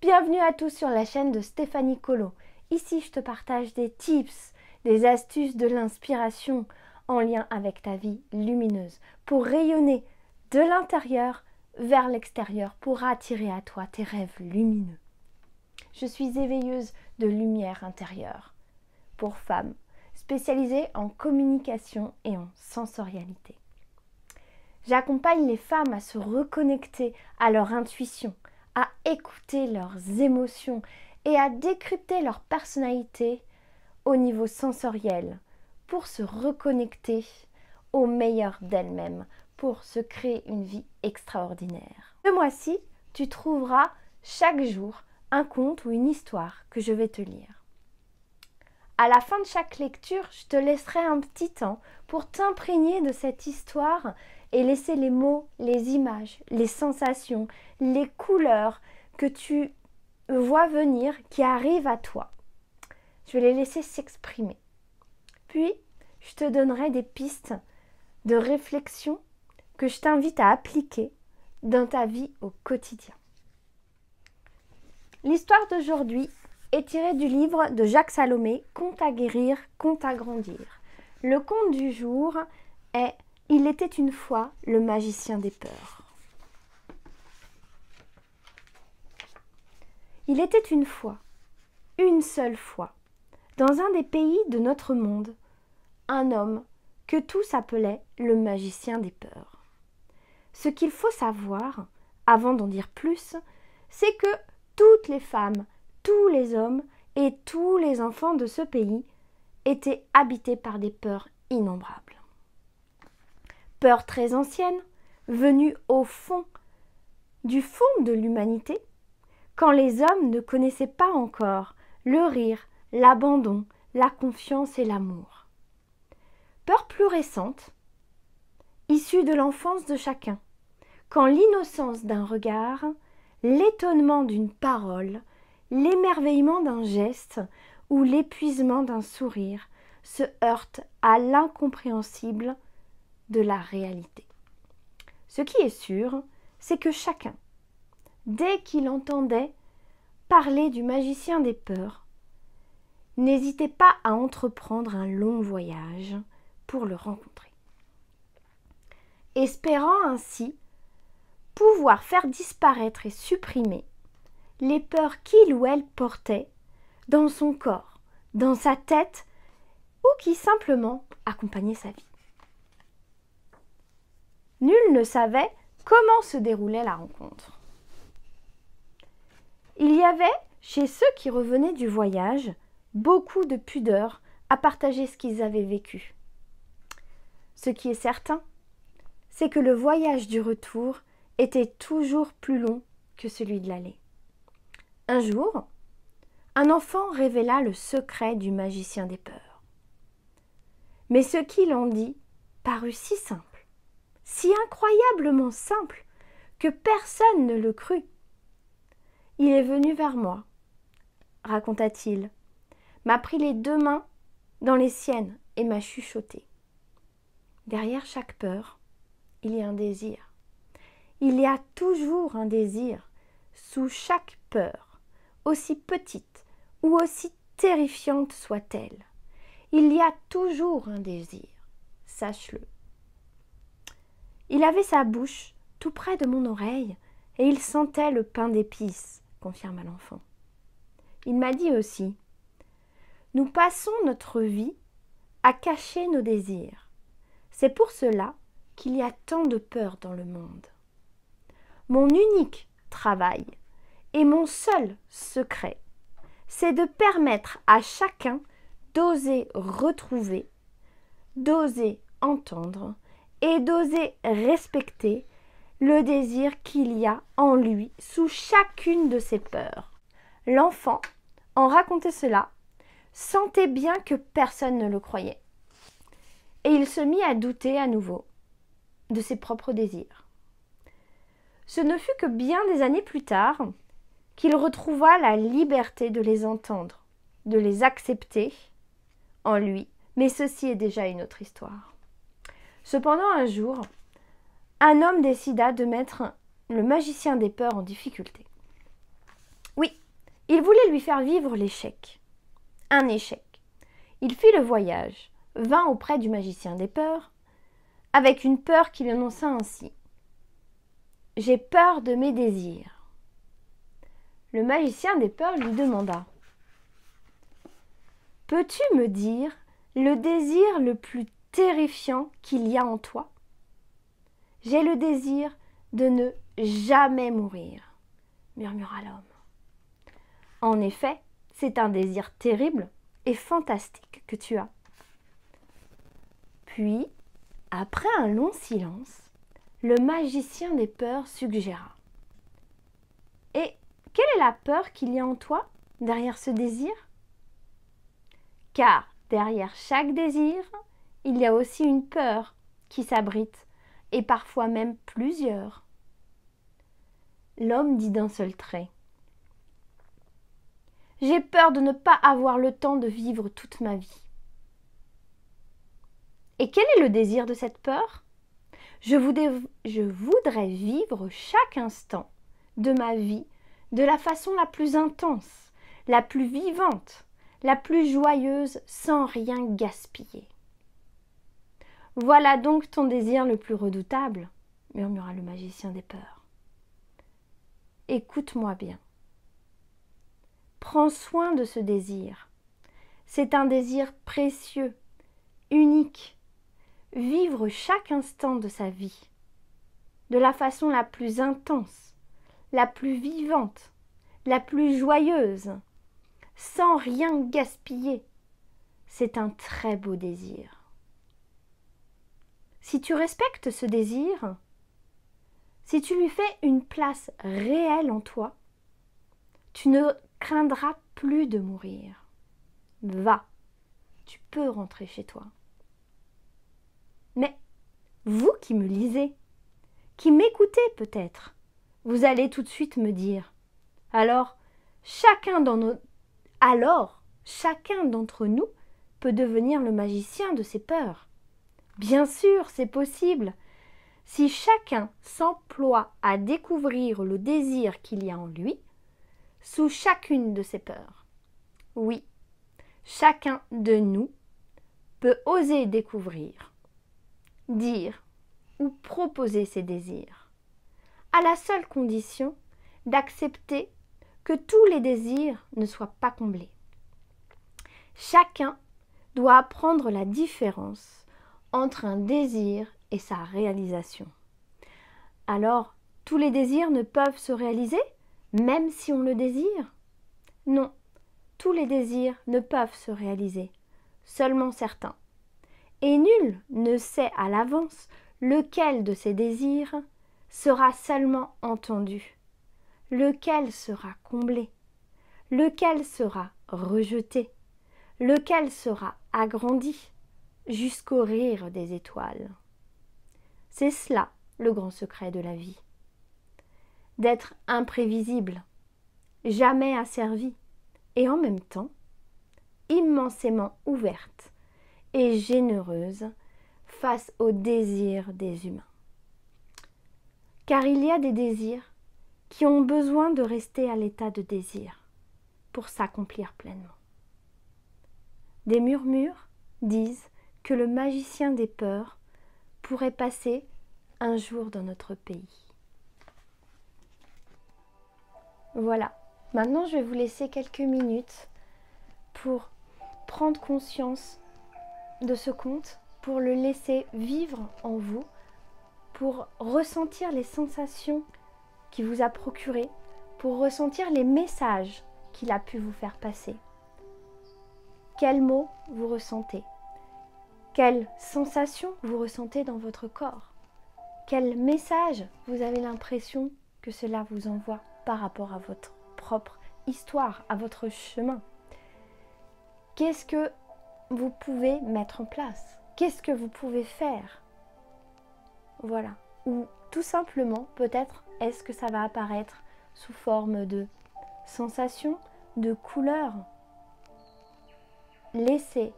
Bienvenue à tous sur la chaîne de Stéphanie Colo. Ici, je te partage des tips, des astuces, de l'inspiration en lien avec ta vie lumineuse pour rayonner de l'intérieur vers l'extérieur pour attirer à toi tes rêves lumineux. Je suis éveilleuse de lumière intérieure pour femmes, spécialisée en communication et en sensorialité. J'accompagne les femmes à se reconnecter à leur intuition, à écouter leurs émotions et à décrypter leur personnalité au niveau sensoriel pour se reconnecter au meilleur d'elles-mêmes, pour se créer une vie extraordinaire. Ce mois-ci, tu trouveras chaque jour un conte ou une histoire que je vais te lire. À la fin de chaque lecture, je te laisserai un petit temps pour t'imprégner de cette histoire et laisser les mots, les images, les sensations, les couleurs que tu vois venir, qui arrivent à toi. Je vais les laisser s'exprimer. Puis, je te donnerai des pistes de réflexion que je t'invite à appliquer dans ta vie au quotidien. L'histoire d'aujourd'hui est tirée du livre de Jacques Salomé, Conte à guérir, conte à grandir. Le conte du jour est « Il était une fois le magicien des peurs ». Il était une fois, une seule fois, dans un des pays de notre monde, un homme que tous appelaient le magicien des peurs. Ce qu'il faut savoir, avant d'en dire plus, c'est que toutes les femmes, tous les hommes et tous les enfants de ce pays étaient habités par des peurs innombrables. Peurs très anciennes, venues au fond de l'humanité, quand les hommes ne connaissaient pas encore le rire, l'abandon, la confiance et l'amour. Peurs plus récentes, issues de l'enfance de chacun, quand l'innocence d'un regard, l'étonnement d'une parole, l'émerveillement d'un geste ou l'épuisement d'un sourire se heurtent à l'incompréhensible de la réalité. Ce qui est sûr, c'est que chacun, dès qu'il entendait parler du magicien des peurs, n'hésitait pas à entreprendre un long voyage pour le rencontrer, espérant ainsi pouvoir faire disparaître et supprimer les peurs qu'il ou elle portait dans son corps, dans sa tête ou qui simplement accompagnaient sa vie. Nul ne savait comment se déroulait la rencontre. Il y avait, chez ceux qui revenaient du voyage, beaucoup de pudeur à partager ce qu'ils avaient vécu. Ce qui est certain, c'est que le voyage du retour était toujours plus long que celui de l'aller. Un jour, un enfant révéla le secret du magicien des peurs. Mais ce qu'il en dit parut si simple, si incroyablement simple, que personne ne le crut. « Il est venu vers moi, raconta-t-il, m'a pris les deux mains dans les siennes et m'a chuchoté. Derrière chaque peur, il y a un désir. Il y a toujours un désir sous chaque peur, aussi petite ou aussi terrifiante soit-elle. Il y a toujours un désir, sache-le. » Il avait sa bouche tout près de mon oreille et il sentait le pain d'épices, confirma l'enfant. Il m'a dit aussi « Nous passons notre vie à cacher nos désirs. C'est pour cela qu'il y a tant de peur dans le monde. Mon unique travail et mon seul secret, c'est de permettre à chacun d'oser retrouver, d'oser entendre et d'oser respecter le désir qu'il y a en lui sous chacune de ses peurs. » L'enfant, en racontait cela, sentait bien que personne ne le croyait. Et il se mit à douter à nouveau de ses propres désirs. Ce ne fut que bien des années plus tard qu'il retrouva la liberté de les entendre, de les accepter en lui, mais ceci est déjà une autre histoire. Cependant, un jour, un homme décida de mettre le magicien des peurs en difficulté. Oui, il voulait lui faire vivre l'échec. Un échec. Il fit le voyage, vint auprès du magicien des peurs, avec une peur qu'il annonça ainsi. « J'ai peur de mes désirs. » Le magicien des peurs lui demanda. « Peux-tu me dire le désir le plus terrifiant qu'il y a en toi ? » « J'ai le désir de ne jamais mourir, » murmura l'homme. En effet, c'est un désir terrible et fantastique que tu as. Puis, après un long silence, le magicien des peurs suggéra. Et quelle est la peur qu'il y a en toi derrière ce désir ? Car derrière chaque désir, il y a aussi une peur qui s'abrite, et parfois même plusieurs. L'homme dit d'un seul trait. J'ai peur de ne pas avoir le temps de vivre toute ma vie. Et quel est le désir de cette peur ? Je voudrais vivre chaque instant de ma vie de la façon la plus intense, la plus vivante, la plus joyeuse, sans rien gaspiller. Voilà donc ton désir le plus redoutable, murmura le magicien des peurs. Écoute-moi bien. Prends soin de ce désir. C'est un désir précieux, unique. Vivre chaque instant de sa vie, de la façon la plus intense, la plus vivante, la plus joyeuse, sans rien gaspiller. C'est un très beau désir. Si tu respectes ce désir, si tu lui fais une place réelle en toi, tu ne craindras plus de mourir. Va, tu peux rentrer chez toi. Mais vous qui me lisez, qui m'écoutez peut-être, vous allez tout de suite me dire, alors chacun d'entre nous peut devenir le magicien de ses peurs. Bien sûr, c'est possible. Si chacun s'emploie à découvrir le désir qu'il y a en lui, sous chacune de ses peurs. Oui, chacun de nous peut oser découvrir, dire ou proposer ses désirs, à la seule condition d'accepter que tous les désirs ne soient pas comblés. Chacun doit apprendre la différence entre un désir et sa réalisation. Alors, tous les désirs ne peuvent se réaliser, même si on le désire ? Non, tous les désirs ne peuvent se réaliser, seulement certains. Et nul ne sait à l'avance lequel de ces désirs sera seulement entendu, lequel sera comblé, lequel sera rejeté, lequel sera agrandi, jusqu'au rire des étoiles. C'est cela le grand secret de la vie. D'être imprévisible, jamais asservie, et en même temps immensément ouverte et généreuse face aux désirs des humains. Car il y a des désirs qui ont besoin de rester à l'état de désir pour s'accomplir pleinement. Des murmures disent que le magicien des peurs pourrait passer un jour dans notre pays. Voilà, maintenant je vais vous laisser quelques minutes pour prendre conscience de ce conte, pour le laisser vivre en vous, pour ressentir les sensations qu'il vous a procurées, pour ressentir les messages qu'il a pu vous faire passer. Quels mots vous ressentez ? Quelles sensations vous ressentez dans votre corps ? Quel message vous avez l'impression que cela vous envoie par rapport à votre propre histoire, à votre chemin ? Qu'est-ce que vous pouvez mettre en place ? Qu'est-ce que vous pouvez faire ? Voilà. Ou tout simplement, peut-être, est-ce que ça va apparaître sous forme de sensations, de couleurs ? Laissez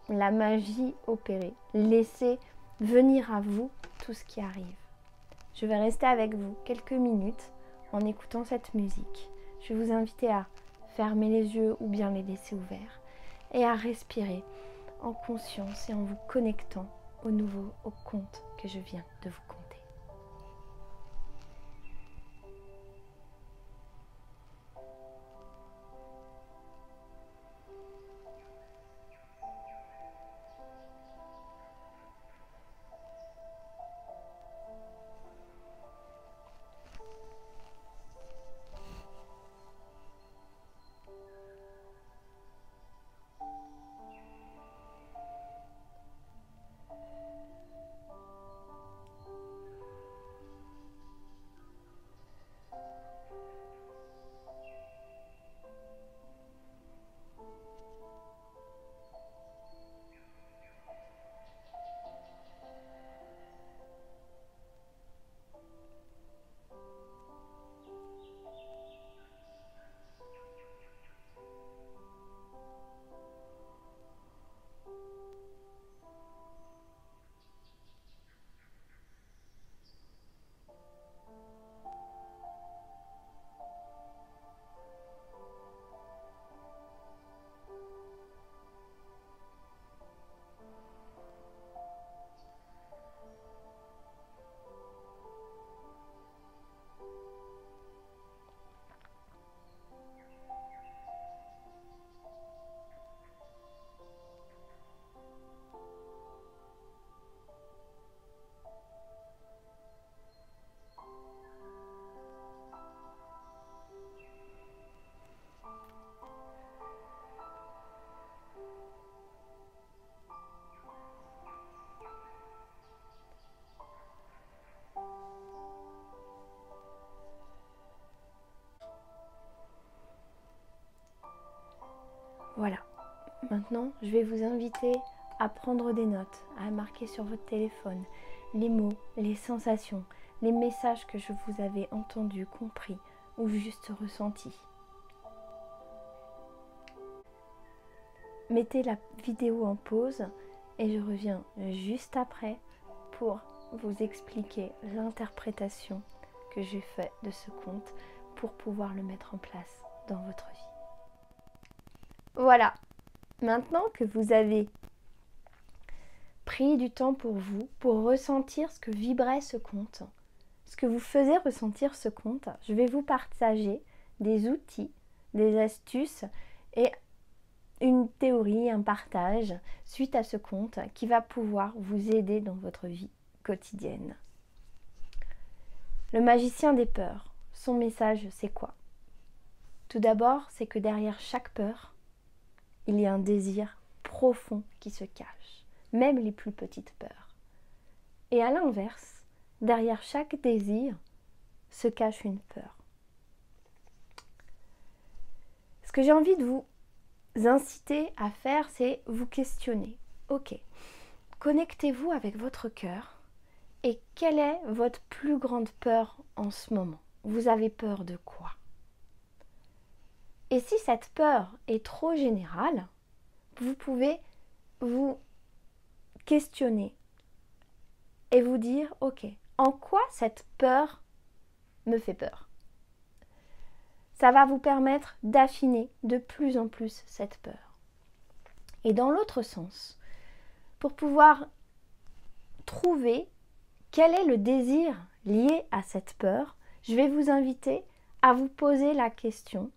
la magie opérer. Laissez venir à vous tout ce qui arrive. Je vais rester avec vous quelques minutes en écoutant cette musique. je vais vous inviter à fermer les yeux ou bien les laisser ouverts et à respirer en conscience et en vous connectant au conte que je viens de vous conter. Voilà, maintenant je vais vous inviter à prendre des notes, à marquer sur votre téléphone les mots, les sensations, les messages que je vous avais entendus, compris ou juste ressentis. Mettez la vidéo en pause et je reviens juste après pour vous expliquer l'interprétation que j'ai faite de ce conte pour pouvoir le mettre en place dans votre vie. Voilà, maintenant que vous avez pris du temps pour vous, pour ressentir ce que vibrait ce conte, ce que vous faisait ressentir ce conte, je vais vous partager des outils, des astuces et une théorie, un partage suite à ce conte qui va pouvoir vous aider dans votre vie quotidienne. Le magicien des peurs, son message c'est quoi? Tout d'abord, c'est que derrière chaque peur, il y a un désir profond qui se cache, même les plus petites peurs. Et à l'inverse, derrière chaque désir se cache une peur. Ce que j'ai envie de vous inciter à faire, c'est vous questionner. Ok, connectez-vous avec votre cœur et quelle est votre plus grande peur en ce moment? Vous avez peur de quoi? Et si cette peur est trop générale, vous pouvez vous questionner et vous dire, ok, en quoi cette peur me fait peur? Ça va vous permettre d'affiner de plus en plus cette peur. Et dans l'autre sens, pour pouvoir trouver quel est le désir lié à cette peur, je vais vous inviter à vous poser la question.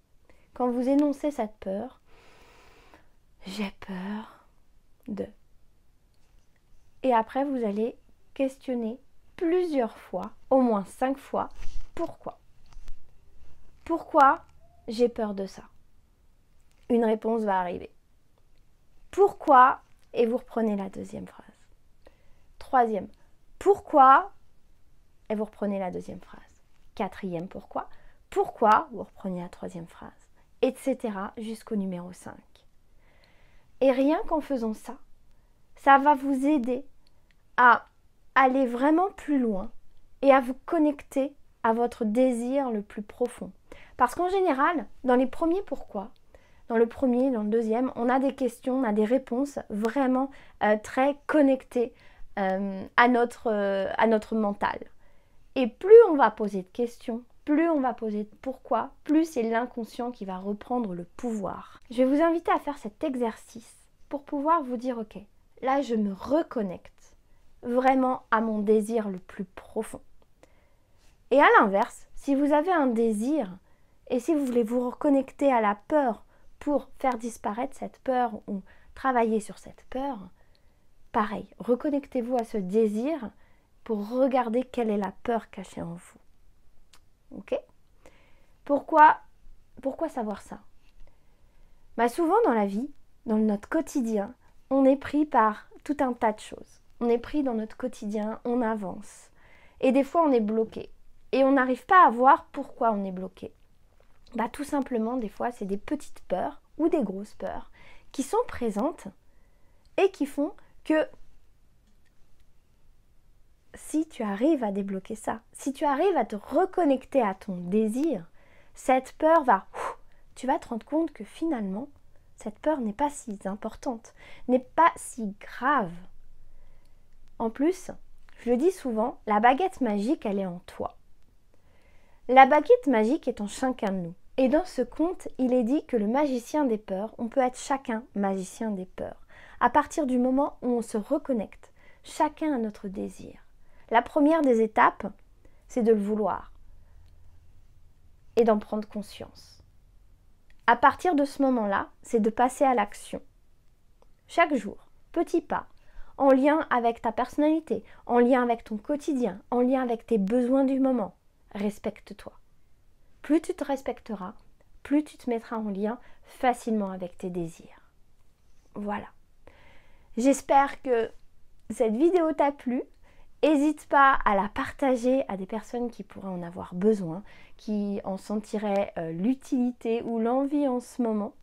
Quand vous énoncez cette peur, j'ai peur de. Et après, vous allez questionner plusieurs fois, au moins 5 fois, pourquoi. Pourquoi j'ai peur de ça? Une réponse va arriver. Pourquoi? Et vous reprenez la deuxième phrase. Troisième, pourquoi? Et vous reprenez la deuxième phrase. Quatrième, pourquoi? Pourquoi? Vous reprenez la troisième phrase. Etc. jusqu'au numéro 5. Et rien qu'en faisant ça, ça va vous aider à aller vraiment plus loin et à vous connecter à votre désir le plus profond. Parce qu'en général, dans les premiers pourquoi, dans le premier, dans le deuxième, on a des questions, on a des réponses vraiment très connectées à notre mental. Et plus on va poser de questions, plus on va poser de pourquoi, plus c'est l'inconscient qui va reprendre le pouvoir. Je vais vous inviter à faire cet exercice pour pouvoir vous dire, ok, là je me reconnecte vraiment à mon désir le plus profond. Et à l'inverse, si vous avez un désir et si vous voulez vous reconnecter à la peur pour faire disparaître cette peur ou travailler sur cette peur, pareil, reconnectez-vous à ce désir pour regarder quelle est la peur cachée en vous. Ok ? Pourquoi savoir ça ? Souvent dans la vie, dans notre quotidien, on est pris par tout un tas de choses. On est pris dans notre quotidien, on avance. Et des fois, on est bloqué. Et on n'arrive pas à voir pourquoi on est bloqué. Tout simplement, des fois, c'est des petites peurs ou des grosses peurs qui sont présentes et qui font que si tu arrives à débloquer ça, si tu arrives à te reconnecter à ton désir, cette peur tu vas te rendre compte que finalement, cette peur n'est pas si importante, n'est pas si grave. En plus, je le dis souvent, la baguette magique, elle est en toi. La baguette magique est en chacun de nous. Et dans ce conte, il est dit que le magicien des peurs, on peut être chacun magicien des peurs. À partir du moment où on se reconnecte, chacun a notre désir. La première des étapes, c'est de le vouloir et d'en prendre conscience. À partir de ce moment-là, c'est de passer à l'action. Chaque jour, petit pas, en lien avec ta personnalité, en lien avec ton quotidien, en lien avec tes besoins du moment. Respecte-toi. Plus tu te respecteras, plus tu te mettras en lien facilement avec tes désirs. Voilà. J'espère que cette vidéo t'a plu. N'hésite pas à la partager à des personnes qui pourraient en avoir besoin, qui en sentiraient l'utilité ou l'envie en ce moment.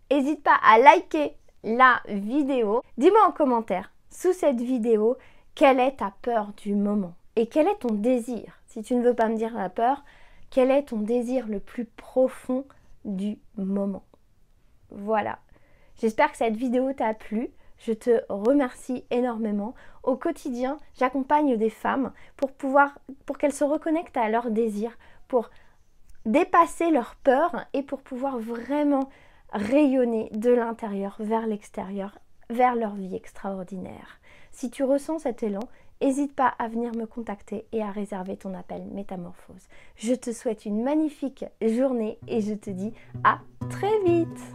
N'hésite pas à liker la vidéo. Dis-moi en commentaire sous cette vidéo quelle est ta peur du moment et quel est ton désir. Si tu ne veux pas me dire la peur, quel est ton désir le plus profond du moment. Voilà. J'espère que cette vidéo t'a plu. Je te remercie énormément. Au quotidien, j'accompagne des femmes pour qu'elles se reconnectent à leurs désirs, pour dépasser leurs peurs et pour pouvoir vraiment rayonner de l'intérieur vers l'extérieur, vers leur vie extraordinaire. Si tu ressens cet élan, n'hésite pas à venir me contacter et à réserver ton appel Métamorphose. Je te souhaite une magnifique journée et je te dis à très vite.